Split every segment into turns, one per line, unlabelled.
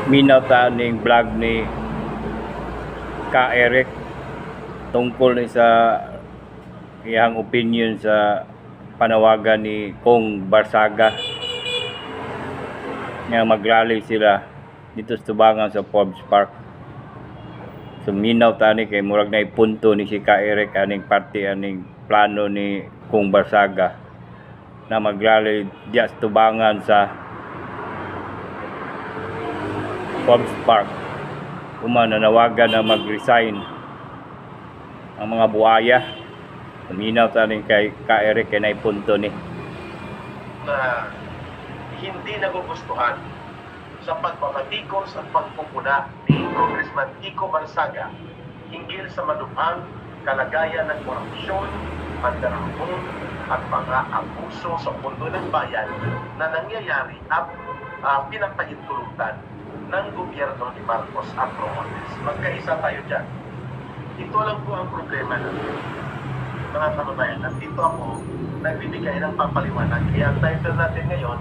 minata ning vlog ni Ka Eric tungkol ni sa iyang opinion sa panawagan ni Kong Barsaga nga magrally sila dito sa Tubangan sa Forbes Park. So minaw tani kay murag na punto ni si Ka Eric aning party aning plano ni Kong Barsaga na magrally diya sa Tubangan sa Forbes Park. Nanawagan na mag-resign ang mga buhaya. Minaw tani kay Ka Eric kay naipunto ni
na hindi nagugustuhan sa pagpapatikos at pagpupuna ni Congressman Kiko Barsaga hinggil sa malubhang kalagayan ng korupsyon, pandarahon at mga abuso sa pundo ng bayan na nangyayari at pinapahintulutan ng gobyerno ni Marcos at Romualdez. Magkaisa tayo dyan. Ito lang po ang problema natin, mga kababayan. At dito ako nagbibigay ng papaliwanag. Kaya ang title natin ngayon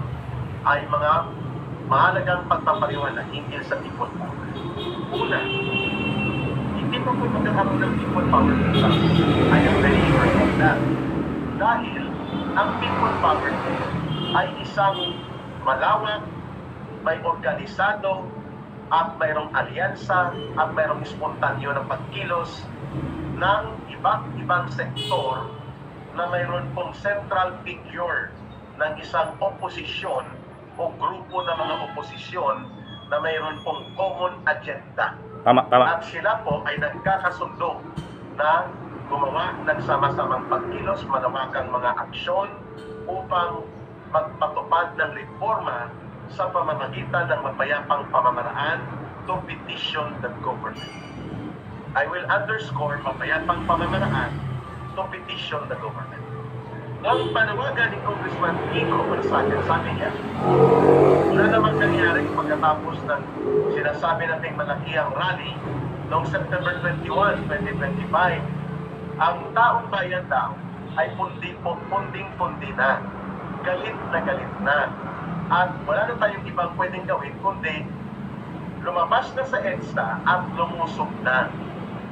ay mga mahalagang pagpapaliwanag hinggil sa people power. Una, hindi pa po magkakaroon ng people power dito. I am very sure of that. Dahil ang people power ay isang malawak, may organisado, at mayroong alyansa, at mayroong spontanyo ng pagkilos ng iba't ibang sektor na mayroon pong central figure ng isang oposisyon o grupo ng mga oposisyon na mayroon pong common agenda.
Tama.
At sila po ay nagkakasundo na gumawa ng sama-samang pagkilos, malawakang mga aksyon upang magpatupad ng reforma sa pamamagitan ng mapayapang pamamaraan to petition the government. I will underscore mapayapang pamamaraan to petition the government. Ang panawagan ni Congressman Kiko Barsaga, sabi niya, wala namang nangyari pagkatapos ng sinasabi nating malakihang rally noong September 21, 2025. Ang taong bayan daw ay punding-pundi na, galit na, at wala na tayong ibang pwedeng gawin kundi lumabas na sa EDSA at lumusok na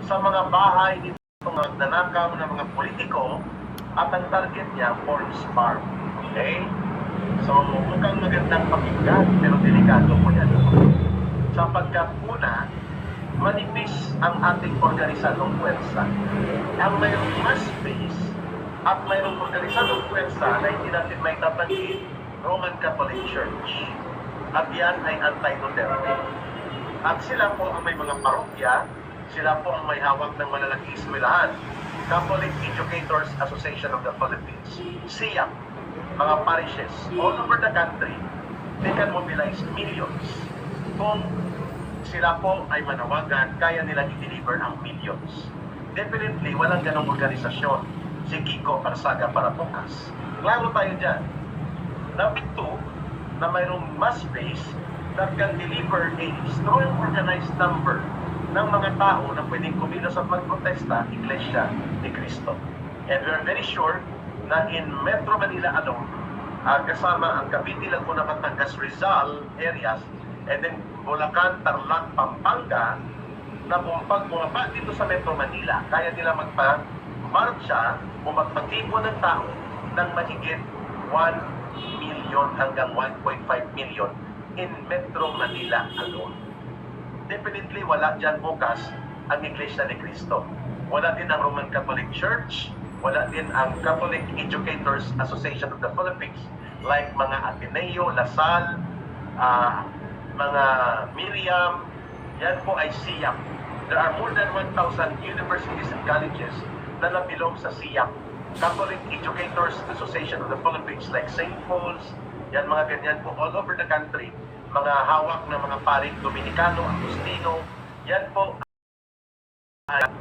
sa mga bahay nito mga nanakaw ng mga politiko at ang target niya, Forbes Park. Okay? So, mukhang magandang pakinggan pero delikado po yan. Sapagkat una, manipis ang ating organisadong pwersa. Ang mayroong mass base at mayroong organisadong pwersa na hindi natin may tatanggi Roman Catholic Church. At yan ay anti-Duterte. At sila po ang may mga parokya, sila po ang may hawak ng malalaking eskwelahan. Catholic Educators Association of the Philippines, SIAP, mga parishes all over the country, they can mobilize millions. Kung sila po ay manawagan, kaya nilang i-deliver ang millions. Definitely, walang ganong organisasyon si Kiko Barsaga para bukas. Klaro tayo dyan. Number 2, na mayroong mass base that can deliver a strong organized number ng mga tao na pwedeng kumilos at magprotesta, Iglesia ni Cristo. And we are very sure na in Metro Manila alone, kasama ang Cavite, Laguna, Batangas, Rizal areas, and then Bulacan, Tarlac, Pampanga, na bumaba dito sa Metro Manila, kaya nila magpa-marcha o magpatipon ng tao ng mahigit 1 million hanggang 1.5 million in Metro Manila alone. Definitely wala dyan bukas ang Iglesia ni Cristo. Wala din ang Roman Catholic Church, wala din ang Catholic Educators Association of the Philippines like mga Ateneo, Lasal, mga Miriam, yan po ay SIAP. There are more than 1,000 universities and colleges na nabilong sa SIAP. Catholic Educators Association of the Philippines like St. Paul's, yan mga ganyan po all over the country, mga hawak ng mga paring Dominicano, Agustino, yan po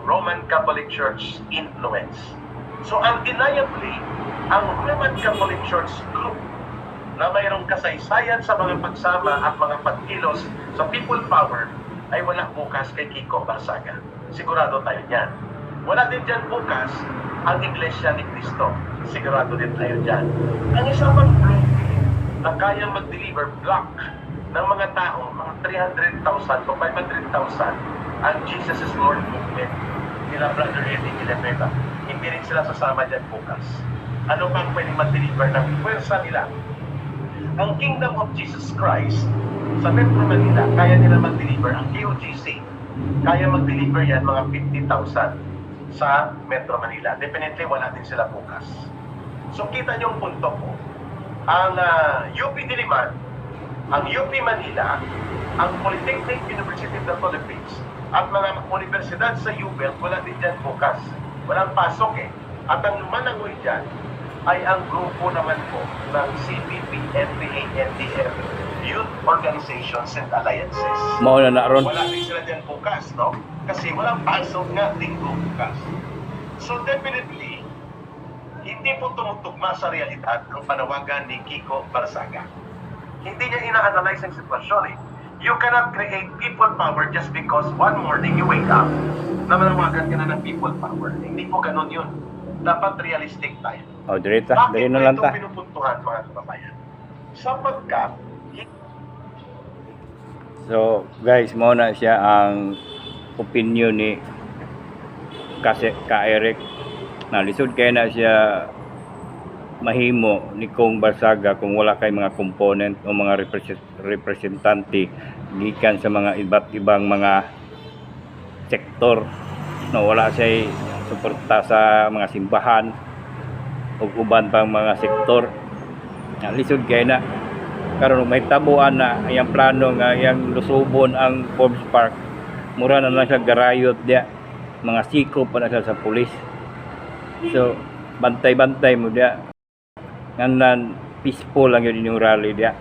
Roman Catholic Church influence. So undeniably, ang Roman Catholic Church group na mayroong kasaysayan sa mga pagsama at mga pagkilos sa people power ay wala bukas kay Kiko Barsaga. Sigurado tayo dyan. Wala din dyan bukas ang Iglesia ni Cristo. Sigurado din tayo dyan. Ang isa pang block na kayang mag-deliver block ng mga tao, mga 300,000 to 500,000 ang Jesus is Lord movement nila Brother Eddie Villanueva. Hindi rin sila sasama dyan bukas. Ano bang pwedeng mag-deliver ng pwersa nila? Ang Kingdom of Jesus Christ sa Metro Manila, kaya nila mag-deliver. Ang KOGC, kaya mag-deliver yan mga 50,000 sa Metro Manila. Definitely, wala din sila bukas. So, kita niyo ang punto ko. Ang UP Diliman, ang UP Manila, ang Polytechnic University of the Philippines, at mga universidad sa UBEL, wala din dyan bukas. Walang pasok eh. At ang lumanangoy dyan ay ang grupo naman po ng CPP, NPA, NDF, Youth Organizations and Alliances.
Mauna na ron.
Wala din sila dyan bukas, no? Kasi walang pasok nga linggo bukas. So definitely, hindi po tumutugma sa realidad ang panawagan ni Kiko Barsaga. Hindi niya ina-analyze ang sitwasyon eh. You cannot create people power just because one morning you wake up na manawagan ka na ng people power. Hindi po ganun yun. Dapat realistic tayo.
O, direta.
Bakit
Dali
mo
na lang
ito
ta.
pinupuntuhan, mga kababayan? Sapagkat,
So, guys, muna siya ang opinion ni Ka-Eric. Nalisod kaya na siya mahimo ni Kong Barsaga kung wala kay mga component o mga representante gikan sa mga iba't ibang mga sektor, no, wala siya suporta sa mga simbahan o uban pang mga sektor. Lisod kay na karon may tabuan na ayang plano nga yang lusubon ang Forbes Park, mura na lang siya garayot dia, mga siko pa na siya sa pulis. So bantay-bantay mo dia, nganlan peaceful lang yun yung rally dia.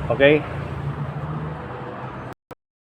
Okay.